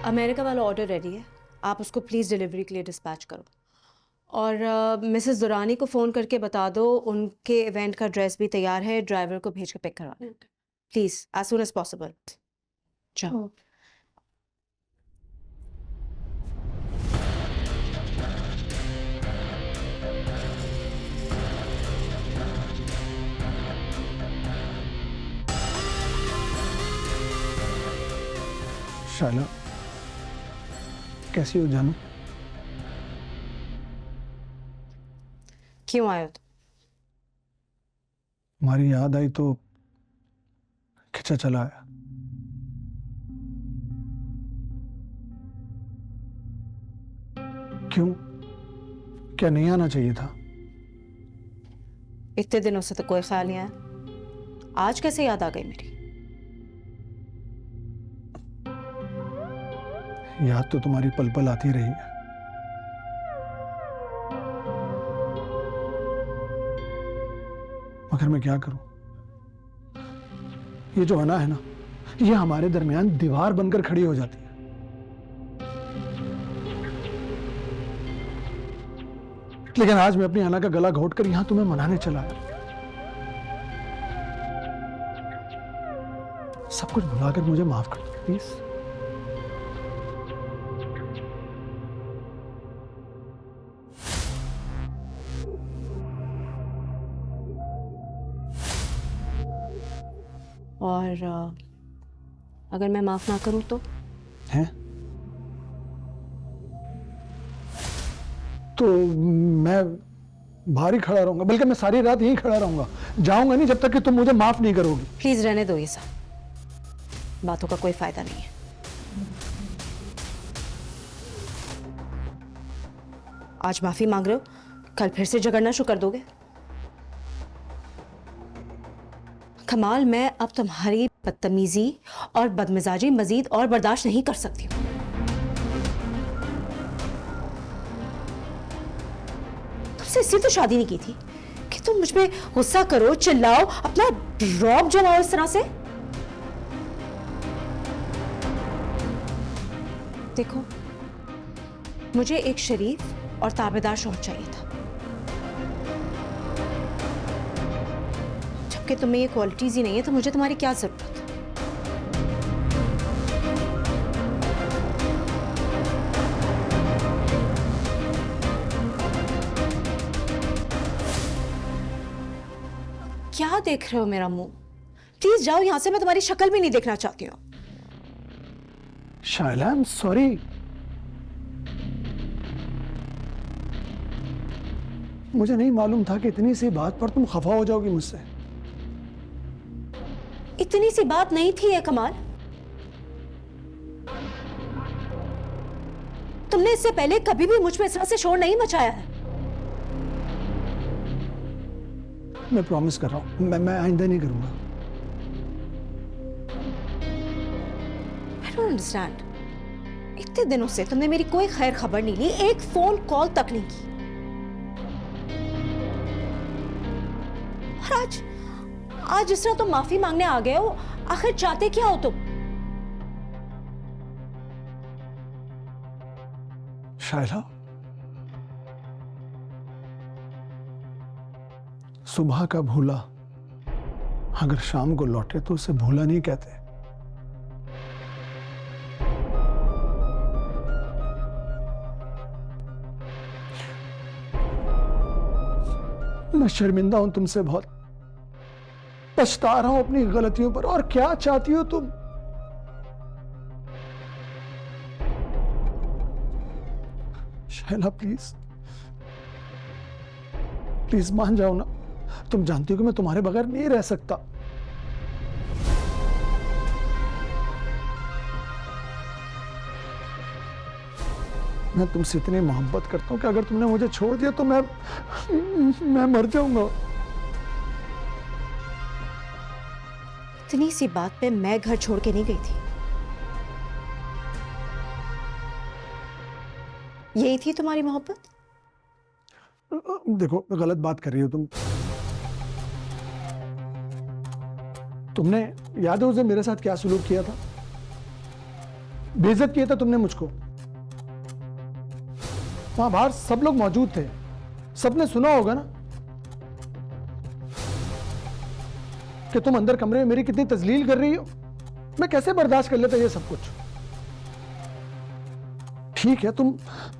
America वाला order ready है, आप उसको प्लीज़ डिलीवरी के लिए डिस्पैच करो। और मिसेस दुरानी को फ़ोन करके बता दो उनके इवेंट का ड्रेस भी तैयार है, ड्राइवर को भेज के पिक करवा दें please as soon as possible. जाओ। शाइला, कैसी हो जानू? क्यों आए हो तुम? तुम्हारी याद आई तो खिंचा चला आया। क्यों? क्या नहीं आना चाहिए था? इतने दिनों से तो कोई ख्याल नहीं आया, आज कैसे याद आ गई मेरी? याद तो तुम्हारी पल पल आती रही है। मगर मैं क्या करूं? ये जो अना है ना, ये हमारे दरमियान दीवार बनकर खड़ी हो जाती है। लेकिन आज मैं अपनी अना का गला घोटकर यहां तुम्हें मनाने चला आया। सब कुछ भुलाकर मुझे माफ कर दो प्लीज। और अगर मैं माफ़ ना करूं तो? हैं? तो मैं बाहर ही खड़ा रहूंगा, बल्कि मैं सारी रात यहीं खड़ा रहूंगा, जाऊंगा नहीं जब तक कि तुम मुझे माफ नहीं करोगी। प्लीज़ रहने दो, ये सब बातों का कोई फायदा नहीं है। आज माफी मांग रहे हो, कल फिर से झगड़ना शुरू कर दोगे? कमाल, मैं अब तुम्हारी बदतमीजी और बदमिजाजी मजीद और बर्दाश्त नहीं कर सकती हूँ। तुमसे इसलिए तो शादी नहीं की थी कि तुम मुझ पे गुस्सा करो, चिल्लाओ, अपना रौब जमाओ इस तरह से। देखो, मुझे एक शरीफ और ताबेदार शौहर चाहिए था, जबकि तुम्हें ये क्वालिटीज ही नहीं है तो मुझे तुम्हारी क्या जरूरत? क्या देख रहे हो मेरा मुंह? प्लीज जाओ यहां से, मैं तुम्हारी शक्ल भी नहीं देखना चाहती हूँ। शाइला, आई एम सॉरी। मुझे नहीं मालूम था कि इतनी सी बात पर तुम खफा हो जाओगी मुझसे। इतनी सी बात नहीं थी ये कमाल। तुमने इससे पहले कभी भी मुझ पे इस तरह से शोर नहीं मचाया है। मैं प्रॉमिस कर रहा हूं, मैं आइंदा नहीं करूंगा। I don't understand. इतने दिनों से तुमने मेरी कोई खैर खबर नहीं ली, एक फोन कॉल तक नहीं की, और आज जिस तरह तुम माफी मांगने आ गए हो, आखिर चाहते क्या हो तुम? शाइला, सुबह का भूला अगर शाम को लौटे तो उसे भूला नहीं कहते। मैं शर्मिंदा हूं तुमसे बहुत, पछता रहा हूं अपनी गलतियों पर। और क्या चाहती हो तुम? शैला, प्लीज प्लीज मान जाओ ना। तुम जानती हो कि मैं तुम्हारे बगैर नहीं रह सकता। मैं तुमसे इतनी मोहब्बत करता हूं कि अगर तुमने मुझे छोड़ दिया तो मैं मर जाऊंगा। इतनी सी बात पे मैं घर छोड़ के नहीं गई थी। यही थी तुम्हारी मोहब्बत? देखो, गलत बात कर रही हो तुम। तुमने याद है उसे मेरे साथ क्या सलूक किया था? बेइज्जत किया था तुमने मुझको। वहां बाहर सब लोग मौजूद थे, सबने सुना होगा ना कि तुम अंदर कमरे में मेरी कितनी तजलील कर रही हो। मैं कैसे बर्दाश्त कर लेता ये सब कुछ। ठीक है, तुम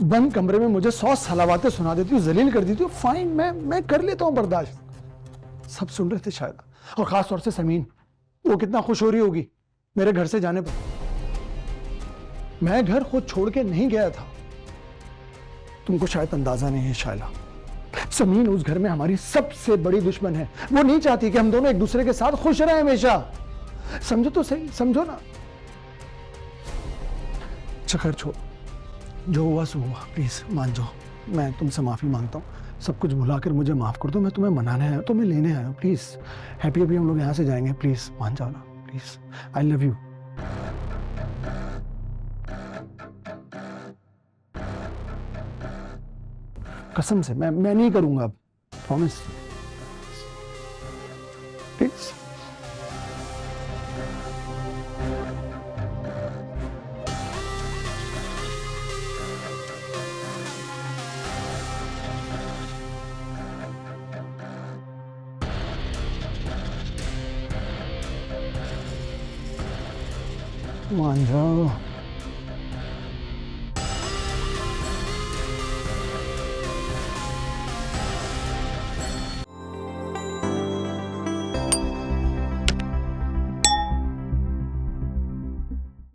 बंद कमरे में मुझे 100 सलावातें सुना देती हो, जलील कर देती हो, फाइन, मैं कर लेता हूं बर्दाश्त। सब सुन रहे थे शायद, और खास तौर से समीन, वो कितना खुश हो रही होगी मेरे घर से जाने पर। मैं घर खुद छोड़ के नहीं गया था। तुमको शायद अंदाजा नहीं है शायला, समीन उस घर में हमारी सबसे बड़ी दुश्मन है। वो नहीं चाहती कि हम दोनों एक दूसरे के साथ खुश रहें हमेशा। समझो तो सही, समझो ना। चक्कर छोड़, जो हुआ सो हुआ, प्लीज मान जाओ। मैं तुमसे माफी मांगता हूँ, सब कुछ भुलाकर मुझे माफ कर दो। मैं तुम्हें मनाने आया हूँ, तुम्हें लेने आया हूँ, प्लीज। हैप्पी हैप्पी हम लोग यहाँ से जाएंगे, प्लीज मान जाओ ना, प्लीज। I love you. कसम से मैं नहीं करूंगा अब, प्रॉमिस, प्लीज। मान जाओ।